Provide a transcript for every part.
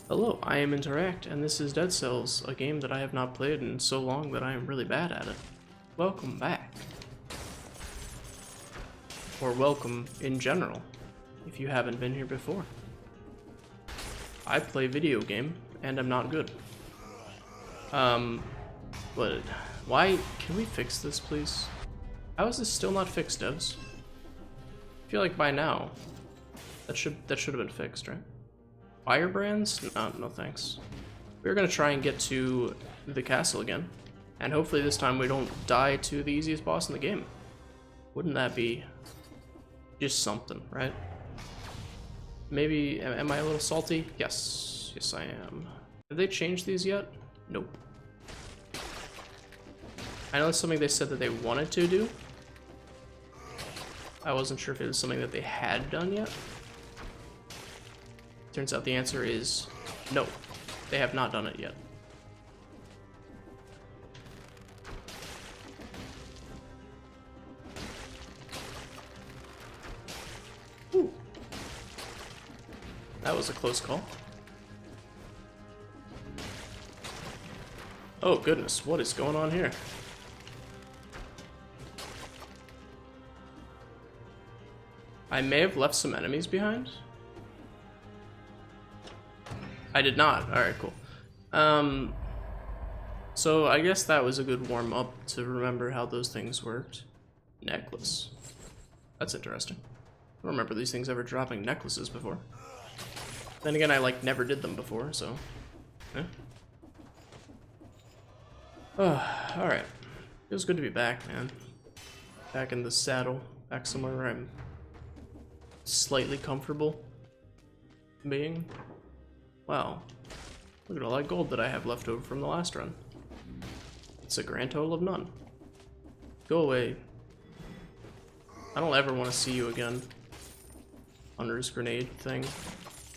Hello, I am Interact, and this is Dead Cells, a game that I have not played in so long that I am really bad at it. Welcome back. Or welcome in general, if you haven't been here before. I play video game, and I'm not good. But why, can we fix this please? How is this still not fixed, devs? I feel like by now, that should have been fixed, right? Firebrands? No thanks. We're gonna try and get to the castle again. And hopefully this time we don't die to the easiest boss in the game. Wouldn't that be just something, right? Maybe, am I a little salty? Yes, yes I am. Have they changed these yet? Nope. I know it's something they said that they wanted to do. I wasn't sure if it was something that they had done yet. Turns out the answer is no, they have not done it yet. Ooh. That was a close call. Oh goodness, what is going on here? I may have left some enemies behind. I did not. Alright, cool. So I guess that was a good warm-up to remember how those things worked. Necklace. That's interesting. I don't remember these things ever dropping necklaces before. Then again, I never did them before, so yeah. Alright. Feels good to be back, man. Back in the saddle. Back somewhere where I'm slightly comfortable being. Wow, look at all that gold that I have left over from the last run. It's a grand total of none. Go away. I don't ever want to see you again. Hunter's grenade thing.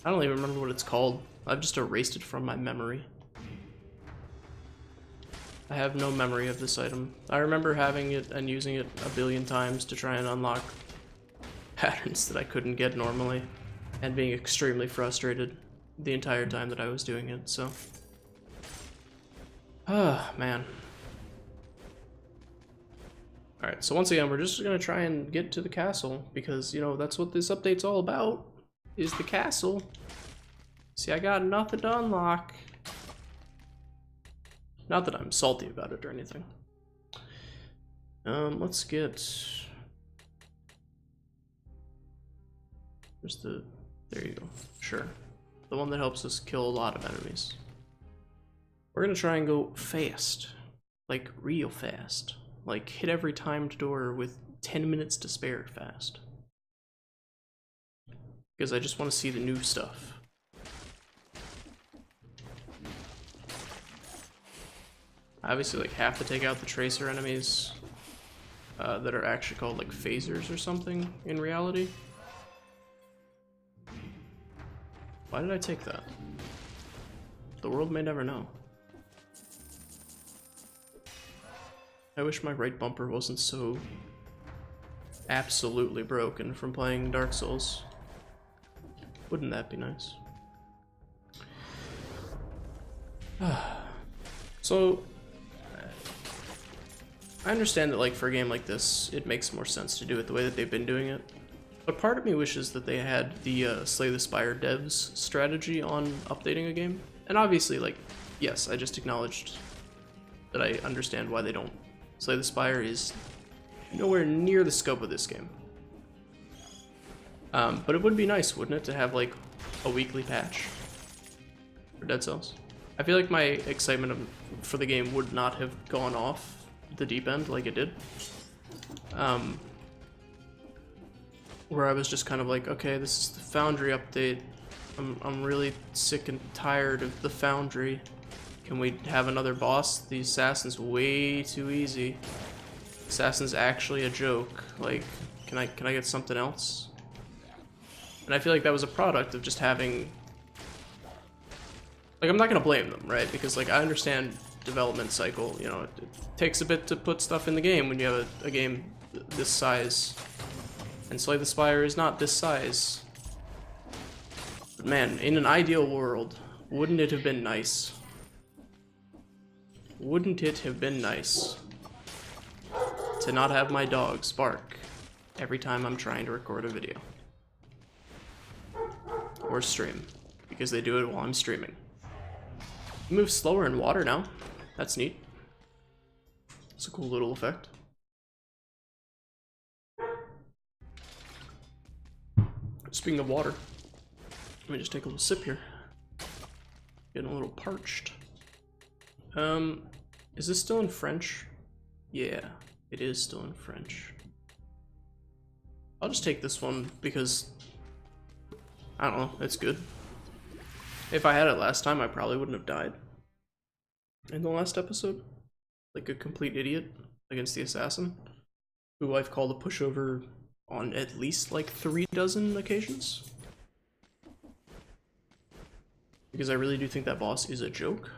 I don't even remember what it's called. I've just erased it from my memory. I have no memory of this item. I remember having it and using it a billion times to try and unlock patterns that I couldn't get normally, and being extremely frustrated the entire time that I was doing it, so. Man. Alright, so once again, we're just gonna try and get to the castle, because, you know, that's what this update's all about, is the castle. See, I got nothing to unlock. Not that I'm salty about it or anything. Let's get... There's the... There you go. Sure. The one that helps us kill a lot of enemies. We're gonna try and go fast. Like, real fast. Like, hit every timed door with 10 minutes to spare fast. Because I just want to see the new stuff. I obviously have to take out the tracer enemies that are actually called like phasers or something in reality. Why did I take that? The world may never know. I wish my right bumper wasn't so absolutely broken from playing Dark Souls. Wouldn't that be nice? So, I understand that for a game like this, it makes more sense to do it the way that they've been doing it. But part of me wishes that they had the Slay the Spire devs strategy on updating a game. And obviously, yes, I just acknowledged that I understand why they don't. Slay the Spire is nowhere near the scope of this game. But it would be nice, wouldn't it, to have a weekly patch for Dead Cells? I feel like my excitement for the game would not have gone off the deep end like it did. Where I was just kind of okay, this is the Foundry update. I'm really sick and tired of the Foundry. Can we have another boss? The assassin's way too easy. Assassin's actually a joke. Can I get something else? And I feel like that was a product of just having... I'm not gonna blame them, right? Because I understand development cycle, you know, it takes a bit to put stuff in the game when you have a game this size. And Slay the Spire is not this size. But man, in an ideal world, Wouldn't it have been nice? Wouldn't it have been nice to not have my dogs bark every time I'm trying to record a video? Or stream, because they do it while I'm streaming. You move slower in water now. That's neat. It's a cool little effect. Speaking of water, let me just take a little sip here. Getting a little parched. Is this still in French? Yeah, it is still in French. I'll just take this one because, I don't know, it's good. If I had it last time, I probably wouldn't have died in the last episode. Like a complete idiot against the assassin, who I've called a pushover on at least like 3 dozen occasions. Because I really do think that boss is a joke.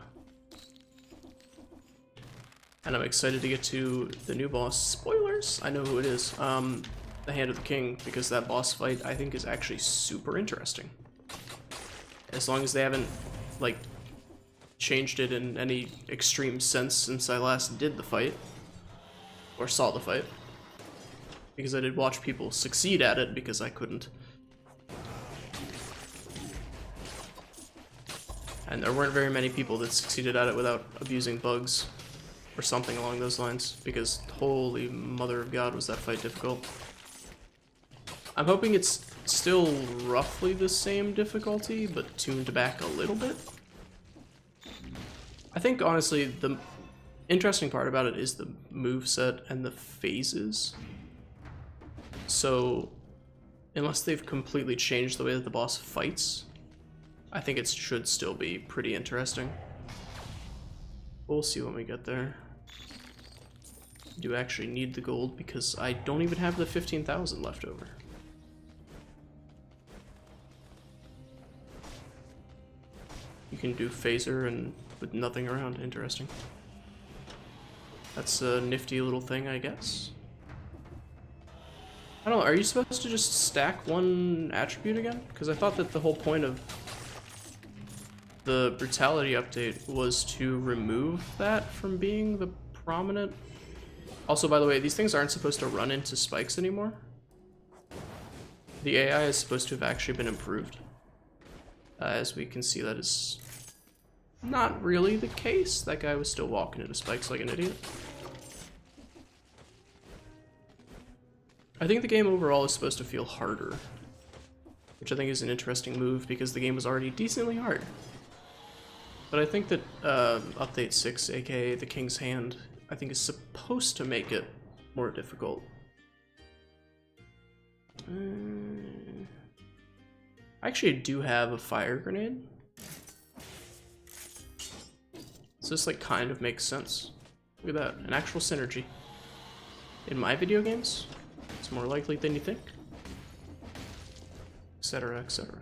And I'm excited to get to the new boss. Spoilers! I know who it is. The Hand of the King, because that boss fight I think is actually super interesting. As long as they haven't, like, changed it in any extreme sense since I last did the fight. Or saw the fight. Because I did watch people succeed at it because I couldn't. And there weren't very many people that succeeded at it without abusing bugs. Or something along those lines. Because holy mother of God was that fight difficult. I'm hoping it's still roughly the same difficulty, but tuned back a little bit. I think, honestly, the interesting part about it is the moveset and the phases. So, unless they've completely changed the way that the boss fights, I think it should still be pretty interesting. We'll see when we get there. I do actually need the gold because I don't even have the 15,000 left over. You can do phaser and with nothing around. Interesting. That's a nifty little thing, I guess. I don't know, are you supposed to just stack one attribute again? Because I thought that the whole point of the brutality update was to remove that from being the prominent. Also, by the way, these things aren't supposed to run into spikes anymore. The AI is supposed to have actually been improved. As we can see, that is not really the case. That guy was still walking into spikes like an idiot. I think the game overall is supposed to feel harder, which I think is an interesting move because the game was already decently hard. But I think that Update 6, aka the King's Hand, I think is supposed to make it more difficult. I actually do have a fire grenade. So this like kind of makes sense. Look at that, an actual synergy. In my video games, it's more likely than you think. Etc, etc.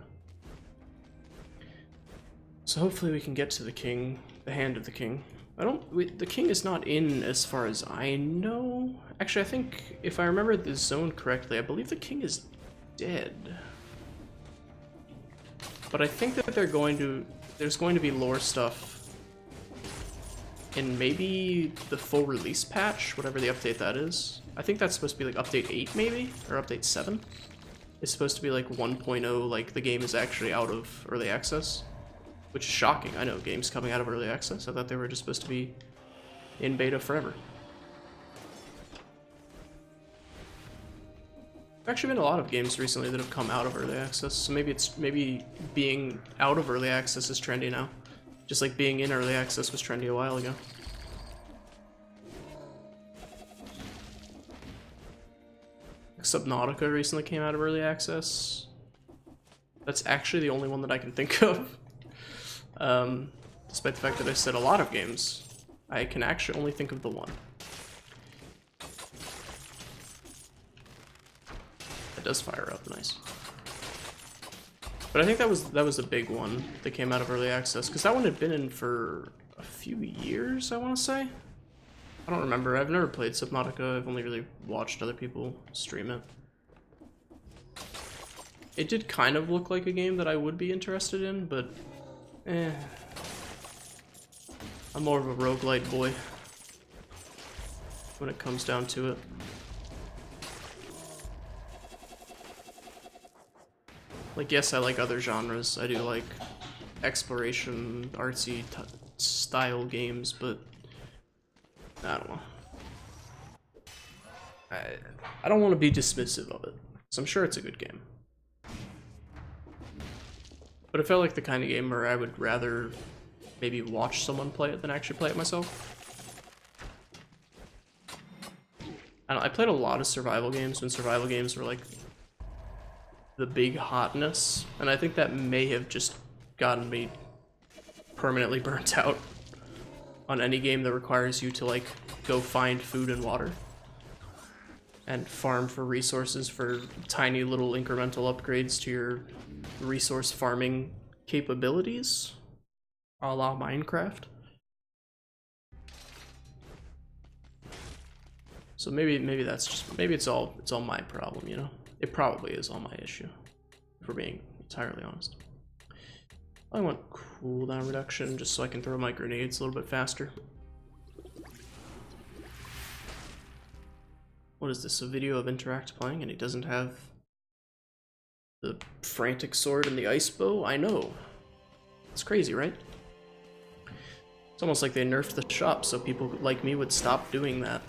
So hopefully we can get to the king, the Hand of the King. The king is not in as far as I know. Actually, I think if I remember the zone correctly, I believe the king is dead. But I think that there's going to be lore stuff in maybe the full release patch, whatever the update that is. I think that's supposed to be like update 8 maybe, or update 7. It's supposed to be like 1.0, like the game is actually out of early access. Which is shocking, I know, games coming out of early access. I thought they were just supposed to be in beta forever. There's actually been a lot of games recently that have come out of early access, so maybe being out of early access is trendy now. Just like being in early access was trendy a while ago. Subnautica recently came out of early access. That's actually the only one that I can think of. Despite the fact that I said a lot of games, I can actually only think of the one. It does fire up, nice. But I think that was the big one that came out of early access, because that one had been in for a few years, I want to say. I don't remember. I've never played Subnautica. I've only really watched other people stream it. It did kind of look like a game that I would be interested in, but Eh. I'm more of a roguelite boy when it comes down to it. Like, yes, I like other genres. I do like exploration, artsy style games, but I don't know. I don't want to be dismissive of it, so I'm sure it's a good game. But it felt like the kind of game where I would rather maybe watch someone play it than actually play it myself. I played a lot of survival games when survival games were like the big hotness, and I think that may have just gotten me permanently burnt out on any game that requires you to like go find food and water and farm for resources for tiny little incremental upgrades to your resource farming capabilities, a la Minecraft. So maybe that's just, maybe it's all my problem, you know? It probably is all my issue, if we're being entirely honest. I want cooldown reduction just so I can throw my grenades a little bit faster. What is this, a video of Interact playing and he doesn't have the frantic sword and the ice bow? I know. It's crazy, right? It's almost like they nerfed the shop so people like me would stop doing that.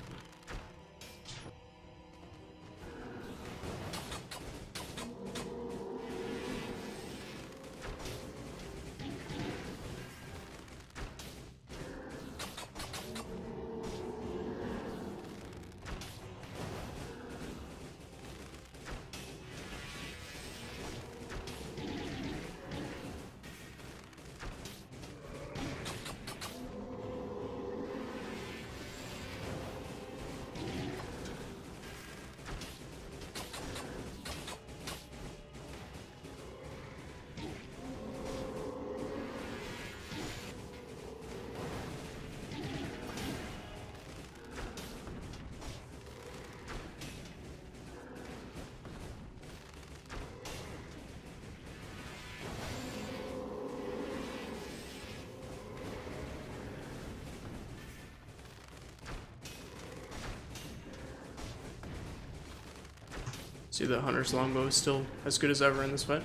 See, the hunter's longbow is still as good as ever in this fight.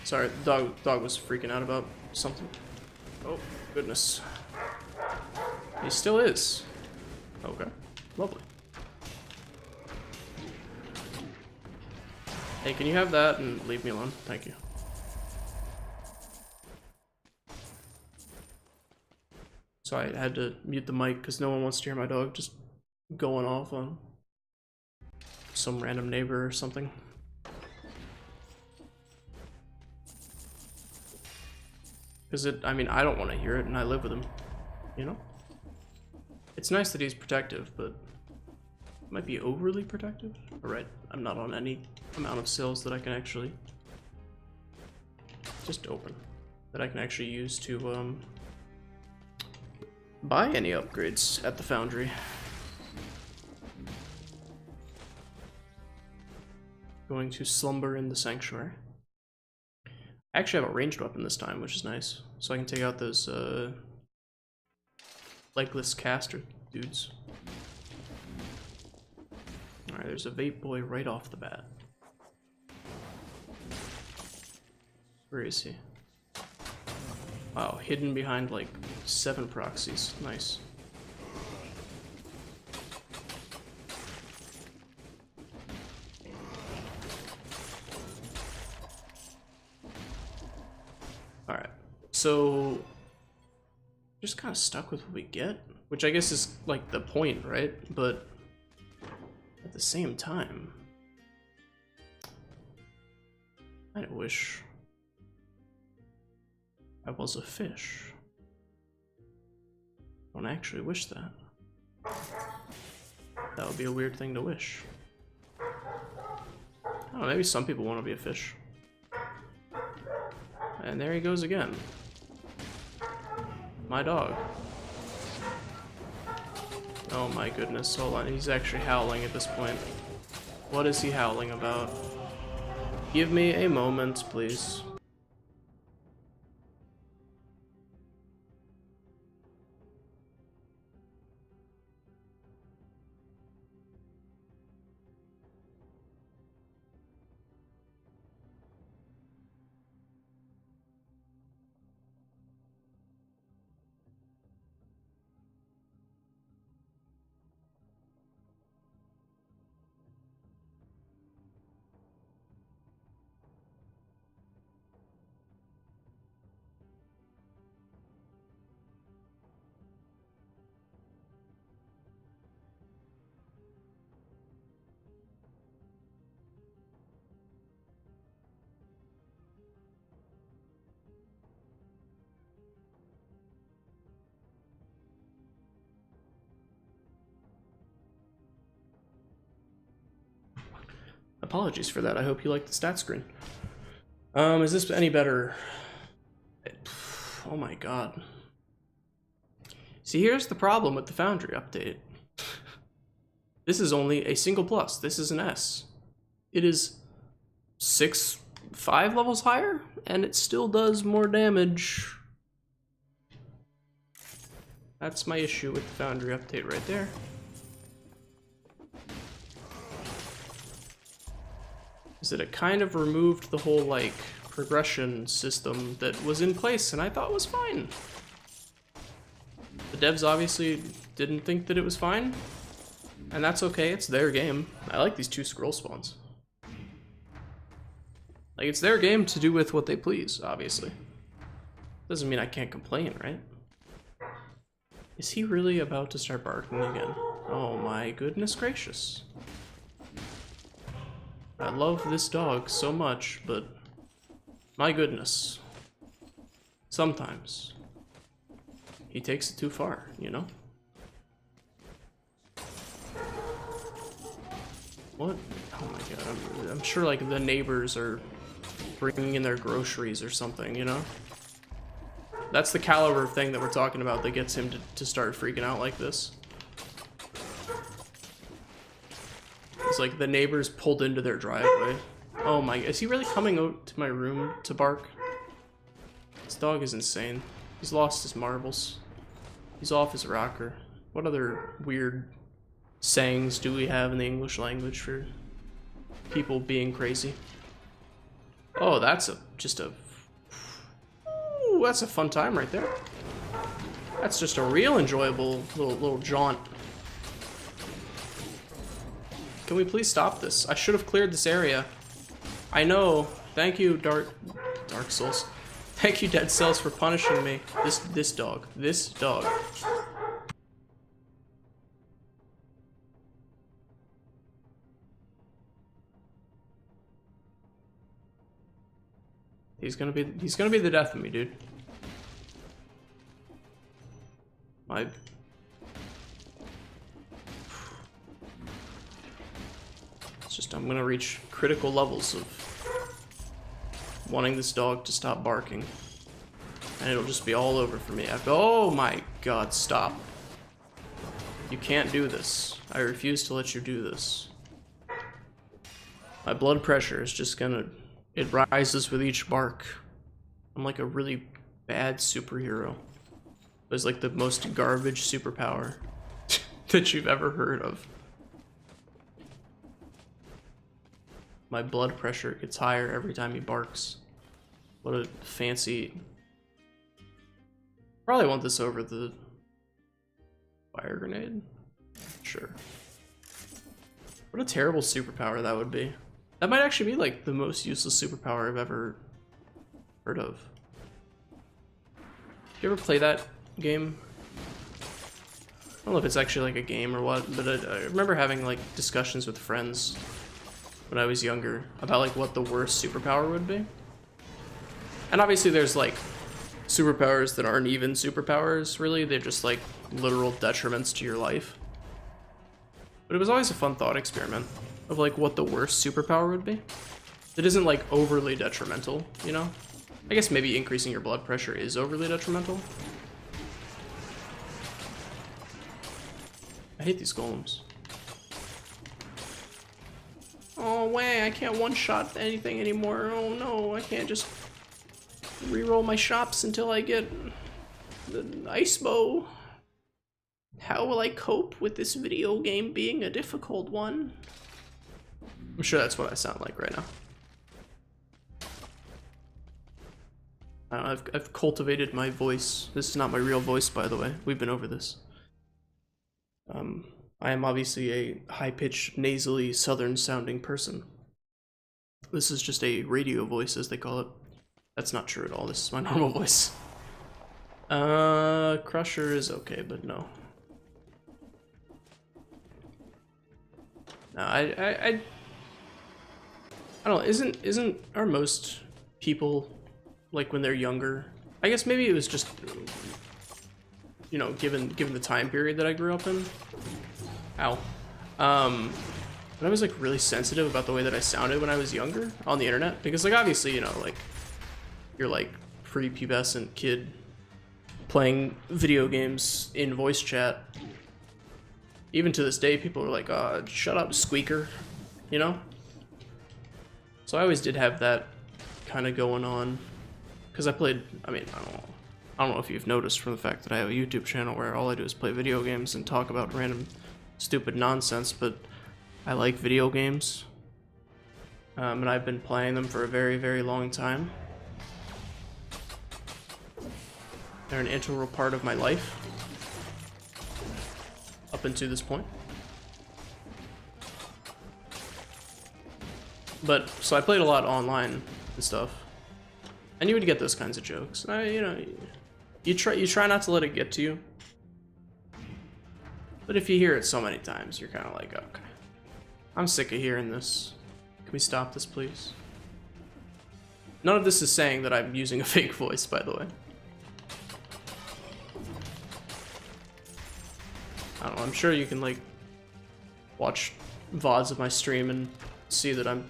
Sorry, the dog was freaking out about something. Oh, goodness. He still is. Okay, lovely. Hey, can you have that and leave me alone? Thank you. So I had to mute the mic because no one wants to hear my dog just going off on some random neighbor or something. Because I mean, I don't want to hear it and I live with him, you know? It's nice that he's protective, but it might be overly protective. Alright, I'm not on any amount of sills that I can actually just open, that I can actually use to buy any upgrades at the Foundry. Going to slumber in the sanctuary. I actually have a ranged weapon this time, which is nice. So I can take out those legless caster dudes. Alright, there's a vape boy right off the bat. Where is he? Wow, hidden behind like 7 proxies. Nice. Alright, so just kind of stuck with what we get, which I guess is like the point, right? But at the same time, I wish I was a fish. I don't actually wish that. That would be a weird thing to wish. I don't know, maybe some people want to be a fish. And there he goes again. My dog. Oh my goodness, hold on, he's actually howling at this point. What is he howling about? Give me a moment, please. apologies for that. I hope you like the stat screen. Is this any better? Oh my god. See, here's the problem with the Foundry update. This is only a single plus. This is an S. It is 5 levels higher, and it still does more damage. That's my issue with the Foundry update right there. Is that it kind of removed the whole, like, progression system that was in place, and I thought was fine. The devs obviously didn't think that it was fine, and that's okay, it's their game. I like these 2 scroll spawns. Like, it's their game to do with what they please, obviously. Doesn't mean I can't complain, right? Is he really about to start barking again? Oh my goodness gracious. I love this dog so much, but my goodness. Sometimes he takes it too far, you know? What? Oh my god, I'm sure like the neighbors are bringing in their groceries or something, you know? That's the caliber of thing that we're talking about that gets him to start freaking out like this. It's like the neighbors pulled into their driveway. Oh my, is he really coming out to my room to bark? This dog is insane. He's lost his marbles. He's off his rocker. What other weird sayings do we have in the English language for people being crazy? Oh, that's that's a fun time right there. That's just a real enjoyable little jaunt. Can we please stop this? I should have cleared this area. I know. Thank you, Dark Souls. Thank you, Dead Cells, for punishing me. This dog. He's gonna be the death of me, dude. It's just I'm gonna reach critical levels of wanting this dog to stop barking, and it'll just be all over for me after. Oh my god, stop. You can't do this. I refuse to let you do this. My blood pressure is just gonna, it rises with each bark. I'm like a really bad superhero. It's like the most garbage superpower that you've ever heard of. My blood pressure gets higher every time he barks. What a fancy... Probably want this over the fire grenade. Sure. What a terrible superpower that would be. That might actually be like the most useless superpower I've ever heard of. Did you ever play that game? I don't know if it's actually like a game or what, but I remember having like discussions with friends when I was younger about like what the worst superpower would be. And obviously there's like superpowers that aren't even superpowers, really. They're just like literal detriments to your life. But it was always a fun thought experiment of like what the worst superpower would be. That isn't like overly detrimental, you know? I guess maybe increasing your blood pressure is overly detrimental. I hate these golems. Oh, way, I can't one-shot anything anymore. Oh no, I can't just reroll my shops until I get the ice bow. How will I cope with this video game being a difficult one? I'm sure that's what I sound like right now. I don't know, I've cultivated my voice. This is not my real voice, by the way. We've been over this. I am obviously a high-pitched, nasally, southern-sounding person. This is just a radio voice, as they call it. That's not true at all. This is my normal voice. Crusher is okay, but no. No, I don't know. Isn't are most people like when they're younger? I guess maybe it was just, you know, given the time period that I grew up in. Ow. But I was like really sensitive about the way that I sounded when I was younger on the internet, because like obviously, you know, like you're like prepubescent kid playing video games in voice chat. Even to this day, people are like, shut up, squeaker, you know? So I always did have that kind of going on, because I played, I mean, I don't know if you've noticed from the fact that I have a YouTube channel where all I do is play video games and talk about random stupid nonsense, but I like video games, and I've been playing them for a very, very long time. They're an integral part of my life up until this point. But so I played a lot online and stuff, and you would get those kinds of jokes. You know, you try not to let it get to you. But if you hear it so many times, you're kind of like, okay, I'm sick of hearing this. Can we stop this, please? None of this is saying that I'm using a fake voice, by the way. I don't know, I'm sure you can like watch VODs of my stream and see that I'm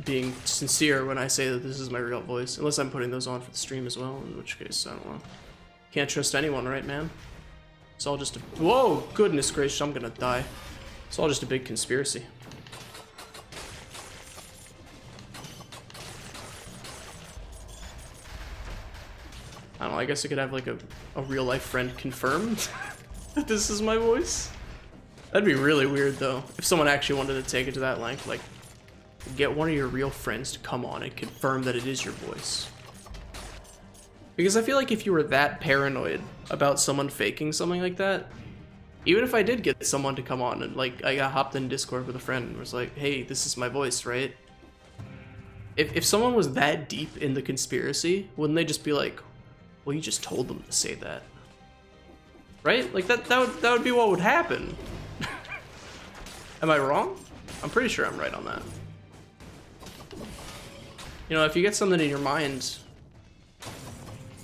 being sincere when I say that this is my real voice. Unless I'm putting those on for the stream as well, in which case, I don't know. Can't trust anyone, right, man? It's all just a... Whoa! Goodness gracious, I'm gonna die. It's all just a big conspiracy. I don't know, I guess I could have like a real-life friend confirm that this is my voice. That'd be really weird, though, if someone actually wanted to take it to that length. Like, get one of your real friends to come on and confirm that it is your voice. Because I feel like if you were that paranoid about someone faking something like that, even if I did get someone to come on and like I got hopped in Discord with a friend and was like, hey, this is my voice, right? If someone was that deep in the conspiracy, wouldn't they just be like, well, you just told them to say that, right? Like that would be what would happen. Am I wrong? I'm pretty sure I'm right on that. You know, if you get something in your mind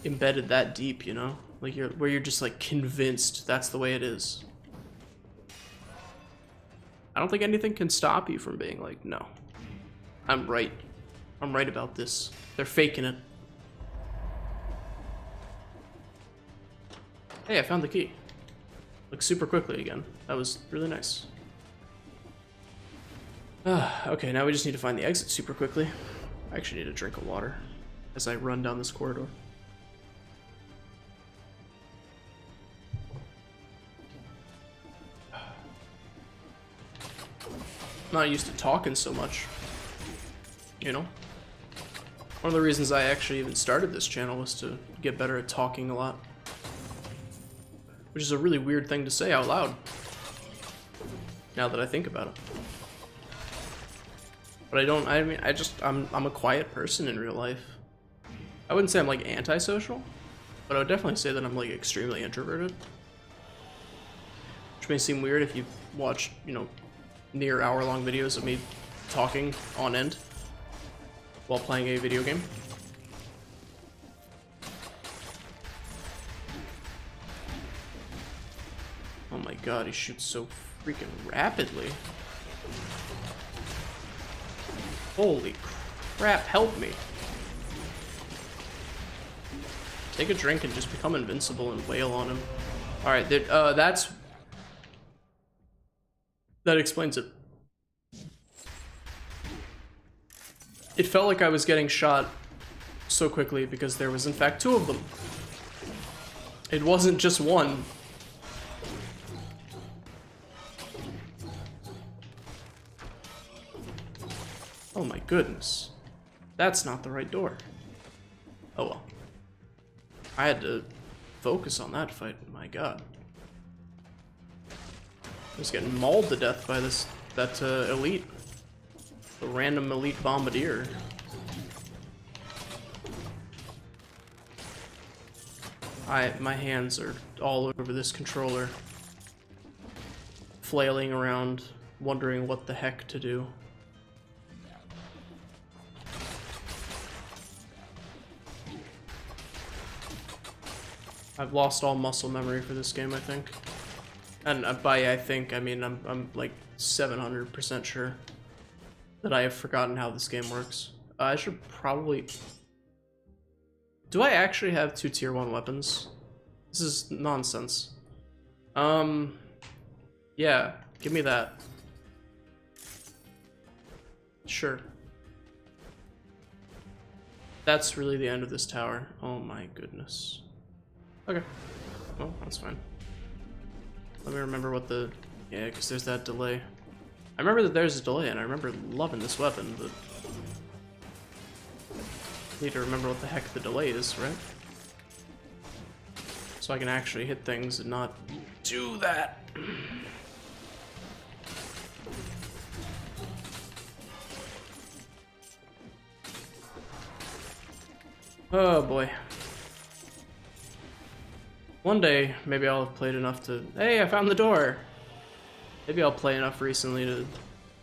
embedded that deep, you know, like where you're just like convinced that's the way it is, I don't think anything can stop you from being like, no, I'm right about this, they're faking it. Hey, I found the key, like super quickly again. That was really nice. Okay, now we just need to find the exit super quickly. I actually need a drink of water as I run down this corridor. I'm not used to talking so much, you know? One of the reasons I actually even started this channel was to get better at talking a lot. Which is a really weird thing to say out loud, now that I think about it. But I'm a quiet person in real life. I wouldn't say I'm like antisocial, but I would definitely say that I'm like extremely introverted. Which may seem weird if you watch, you know, near hour-long videos of me talking on end while playing a video game. Oh my god, he shoots so freaking rapidly. Holy crap, help me. Take a drink and just become invincible and wail on him. Alright, that explains it. It felt like I was getting shot so quickly because there was in fact two of them. It wasn't just one. Oh my goodness. That's not the right door. Oh well. I had to focus on that fight, my god. I was getting mauled to death by that elite. The random elite bombardier. My hands are all over this controller. Flailing around, wondering what the heck to do. I've lost all muscle memory for this game, I think. And by I think, I mean I'm like 700% sure that I have forgotten how this game works. I should probably... Do I actually have 2 tier 1 weapons? This is nonsense. Yeah, give me that. Sure. That's really the end of this tower. Oh my goodness. Okay. Well, that's fine. Let me remember what the... Yeah, because there's that delay. I remember that there's a delay, and I remember loving this weapon, but... Need to remember what the heck the delay is, right? So I can actually hit things and not do that. Oh boy. One day, maybe I'll have played enough to... Hey, I found the door! Maybe I'll play enough recently to...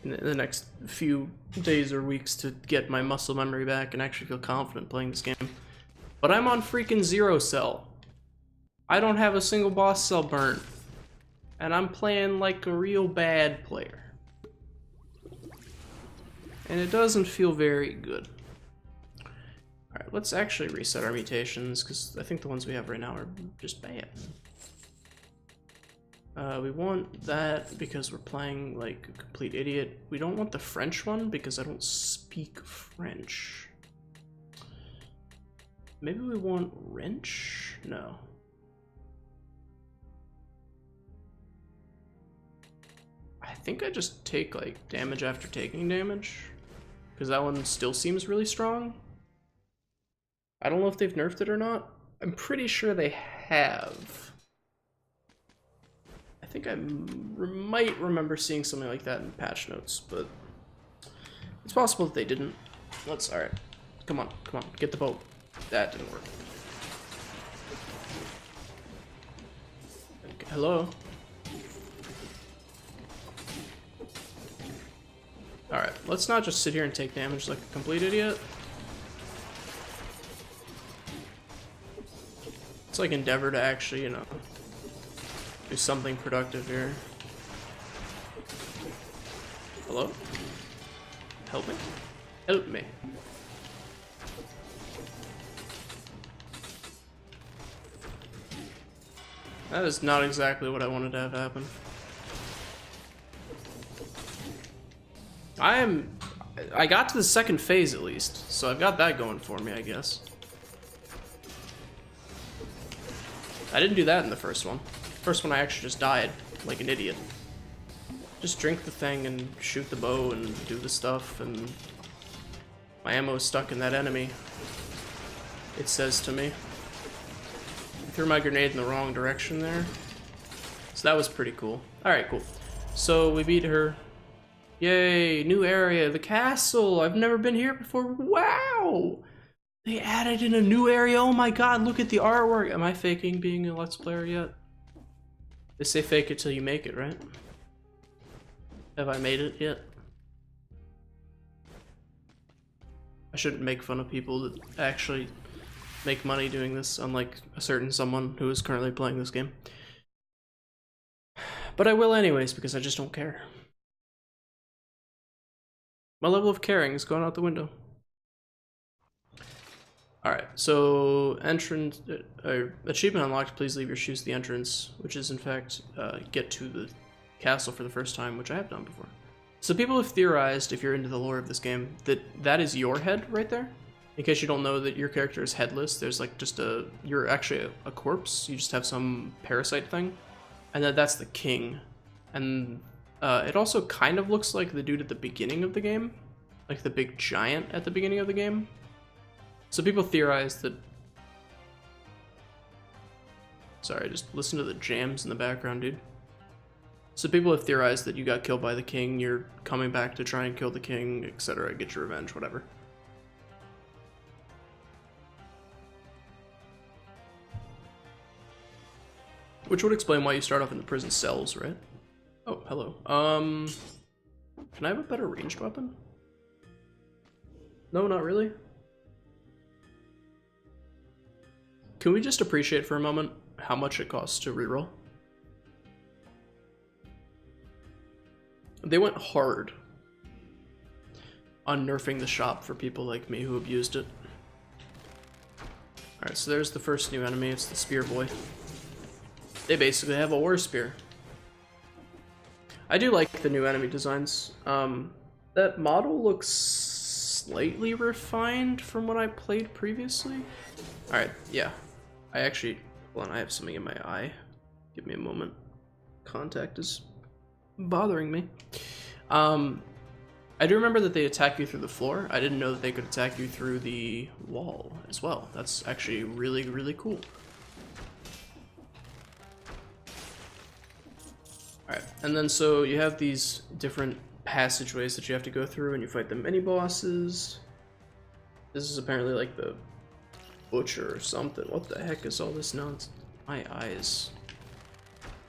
In the next few days or weeks to get my muscle memory back and actually feel confident playing this game. But I'm on freaking 0 cell. I don't have a single boss cell burnt. And I'm playing like a real bad player. And it doesn't feel very good. Alright, let's actually reset our mutations, because I think the ones we have right now are just bad. We want that because we're playing like a complete idiot. We don't want the French one because I don't speak French. Maybe we want wrench? No. I think I just take like damage after taking damage, because that one still seems really strong. I don't know if they've nerfed it or not. I'm pretty sure they have. I think I might remember seeing something like that in patch notes, but it's possible that they didn't. Alright. Come on, get the boat. That didn't work. Okay, hello? Alright, let's not just sit here and take damage like a complete idiot. Let's like endeavor to actually, you know, do something productive here. Hello? Help me? Help me. That is not exactly what I wanted to have happen. I got to the second phase at least, so I've got that going for me, I guess. I didn't do that in the first one. First one I actually just died, like an idiot. Just drink the thing and shoot the bow and do the stuff, and my ammo is stuck in that enemy. It says to me. I threw my grenade in the wrong direction there. So that was pretty cool. Alright, cool. So we beat her. Yay, new area, the castle. I've never been here before. Wow! They added in a new area. Oh my god, look at the artwork. Am I faking being a Let's Player yet? They say fake it till you make it, right? Have I made it yet? I shouldn't make fun of people that actually make money doing this, unlike a certain someone who is currently playing this game. But I will anyways, because I just don't care. My level of caring is going out the window. Alright, so entrance, achievement unlocked, please leave your shoes at the entrance, which is in fact, get to the castle for the first time, which I have done before. So people have theorized, if you're into the lore of this game, that that is your head right there. In case you don't know that your character is headless, there's like just you're actually a corpse, you just have some parasite thing, and that's the king. And it also kind of looks like the dude at the beginning of the game, like the big giant at the beginning of the game. So people theorize that... Sorry, just listen to the jams in the background, dude. So people have theorized that you got killed by the king, you're coming back to try and kill the king, etc., get your revenge, whatever. Which would explain why you start off in the prison cells, right? Oh, hello. Can I have a better ranged weapon? No, not really. Can we just appreciate for a moment how much it costs to reroll? They went hard on nerfing the shop for people like me who abused it. Alright, so there's the first new enemy. It's the spear boy. They basically have a war spear. I do like the new enemy designs. That model looks slightly refined from what I played previously. Alright, yeah. I actually... Hold on, I have something in my eye. Give me a moment. Contact is bothering me. I do remember that they attack you through the floor. I didn't know that they could attack you through the wall as well. That's actually really, really cool. Alright, and then so you have these different passageways that you have to go through and you fight the mini-bosses. This is apparently like the butcher or something. What the heck is all this nonsense? My eyes.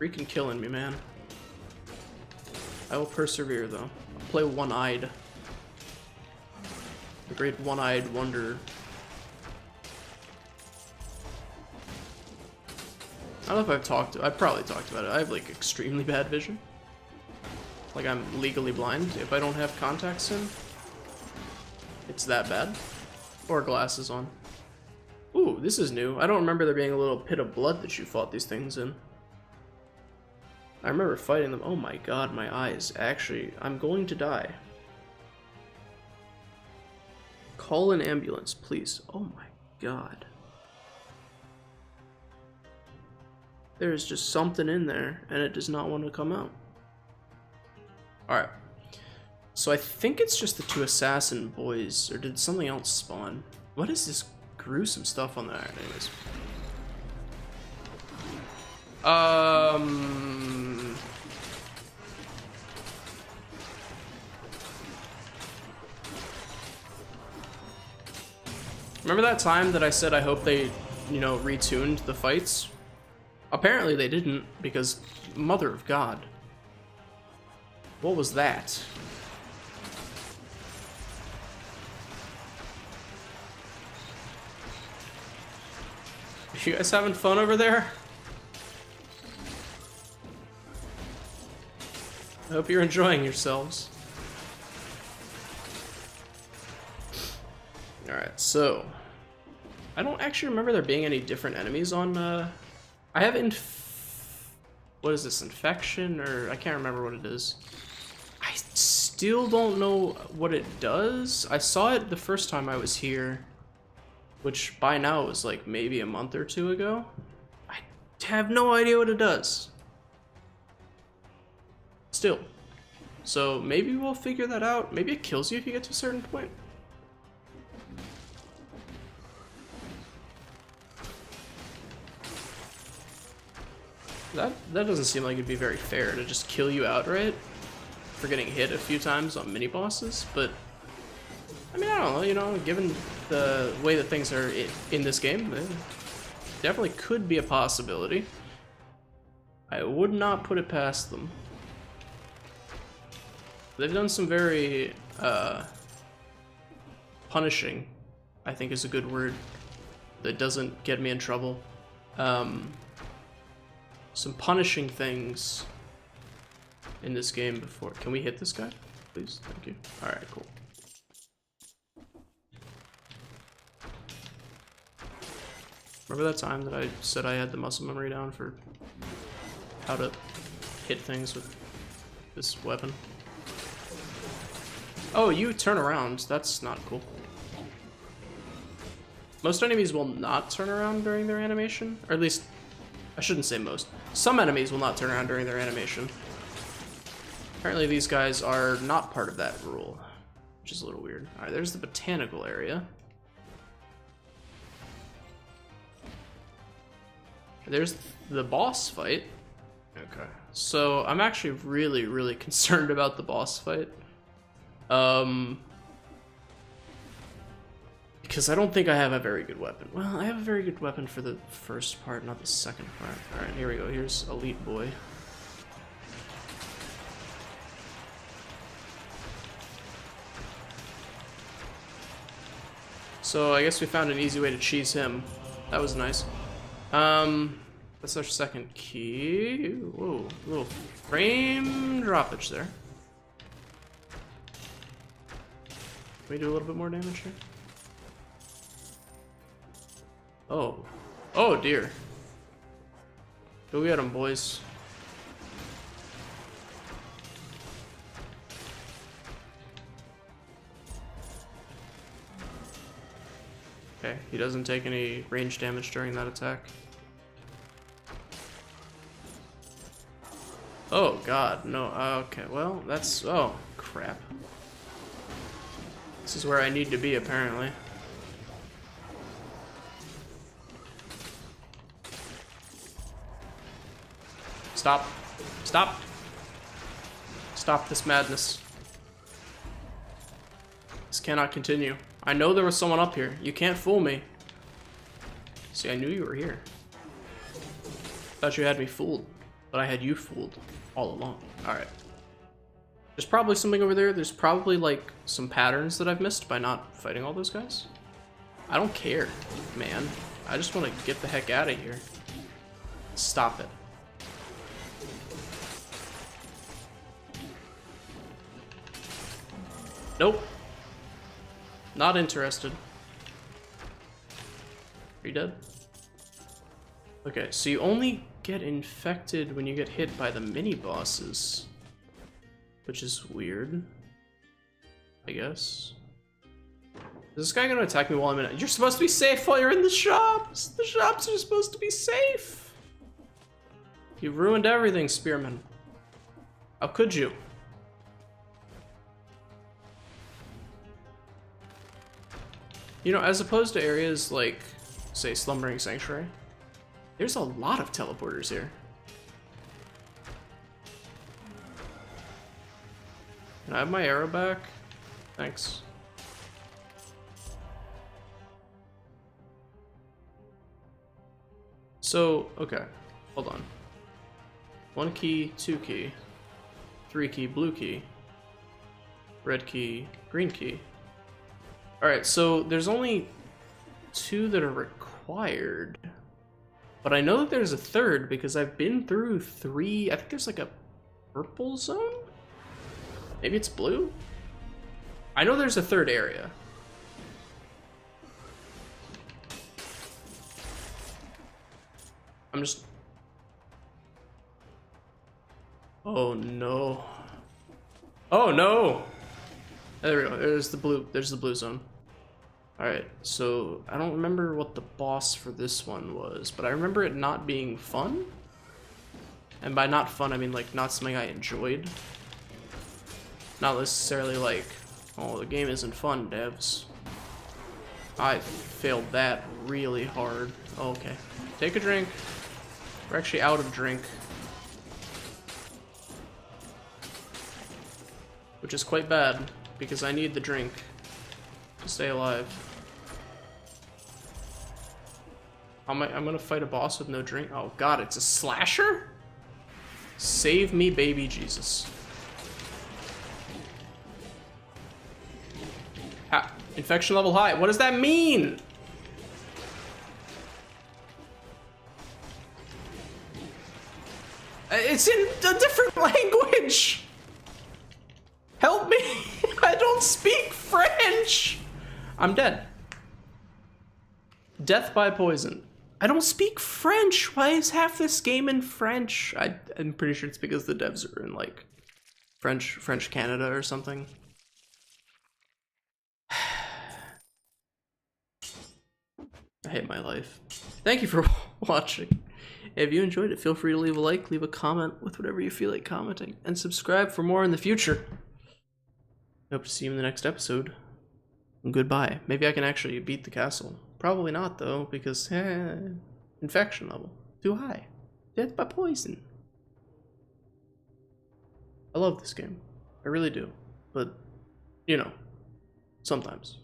Freaking killing me, man. I will persevere, though. I'll play one-eyed. The great one-eyed wonder. I don't know if I've probably talked about it. I have, like, extremely bad vision. Like, I'm legally blind if I don't have contacts in. It's that bad. Or glasses on. Ooh, this is new. I don't remember there being a little pit of blood that you fought these things in. I remember fighting them. Oh my god, my eyes. Actually, I'm going to die. Call an ambulance, please. Oh my god. There's just something in there, and it does not want to come out. Alright. So I think it's just the two assassin boys, or did something else spawn? What is this gruesome stuff on there? Anyways. Remember that time that I said I hope they, you know, retuned the fights? Apparently they didn't, because mother of God. What was that? You guys having fun over there? I hope you're enjoying yourselves. Alright, so... I don't actually remember there being any different enemies on, I have what is this, infection, or... I can't remember what it is. I still don't know what it does. I saw it the first time I was here, which by now was like maybe a month or two ago. I have no idea what it does. Still. So maybe we'll figure that out. Maybe it kills you if you get to a certain point. That doesn't seem like it'd be very fair to just kill you outright for getting hit a few times on mini bosses, but I mean, I don't know, you know, given the way that things are in this game, it definitely could be a possibility. I would not put it past them. They've done some very punishing, I think is a good word, that doesn't get me in trouble. Some punishing things in this game before. Can we hit this guy, please? Thank you. Alright, cool. Remember that time that I said I had the muscle memory down for how to hit things with this weapon? Oh, you turn around. That's not cool. Most enemies will not turn around during their animation, or at least, I shouldn't say most. Some enemies will not turn around during their animation. Apparently these guys are not part of that rule, which is a little weird. Alright, there's the botanical area. There's the boss fight. Okay. So I'm actually really, really concerned about the boss fight. Because I don't think I have a very good weapon. Well, I have a very good weapon for the first part, not the second part. Alright, here we go. Here's Elite Boy. So I guess we found an easy way to cheese him. That was nice. That's our second key. Whoa, little frame droppage there. we do a little bit more damage here? Oh. Oh dear. Go get him, boys. Okay, he doesn't take any range damage during that attack. Oh god, no. Okay, well, that's... Oh, crap. This is where I need to be, apparently. Stop. Stop. Stop this madness. This cannot continue. I know there was someone up here. You can't fool me. See, I knew you were here. Thought you had me fooled, but I had you fooled all along. Alright. There's probably something over there. There's probably, like, some patterns that I've missed by not fighting all those guys. I don't care, man. I just want to get the heck out of here. Stop it. Nope. Not interested. Are you dead? Okay, so you only get infected when you get hit by the mini-bosses. Which is weird. I guess. Is this guy gonna attack me while I'm in it? You're supposed to be safe while you're in the shops! The shops are supposed to be safe! You ruined everything, Spearman. How could you? You know, as opposed to areas like, say, Slumbering Sanctuary, there's a lot of teleporters here. Can I have my arrow back? Thanks. So, okay, hold on. 1 key, 2 key, 3 key, blue key, red key, green key. Alright, so there's only 2 that are required. But I know that there's a third because I've been through 3. I think there's like a purple zone? Maybe it's blue? I know there's a third area. I'm just... Oh no. Oh no! There we go, there's the blue zone. Alright, so I don't remember what the boss for this one was, but I remember it not being fun. And by not fun, I mean like not something I enjoyed. Not necessarily like, oh, the game isn't fun, devs. I failed that really hard. Oh, okay, take a drink. We're actually out of drink. Which is quite bad, because I need the drink to stay alive. I'm gonna fight a boss with no drink. Oh god, it's a slasher? Save me, baby Jesus. Infection level high. What does that mean? It's in a different language. Help me. I don't speak French. I'm dead. Death by poison. I don't speak French. Why is half this game in French? I'm pretty sure it's because the devs are in like French Canada or something. I hate my life. Thank you for watching. If you enjoyed it, feel free to leave a like, leave a comment with whatever you feel like commenting, and subscribe for more in the future. I hope to see you in the next episode. Goodbye. Maybe I can actually beat the castle. Probably not though, because infection level too high. Death by poison. I love this game. I really do. But, you know, sometimes.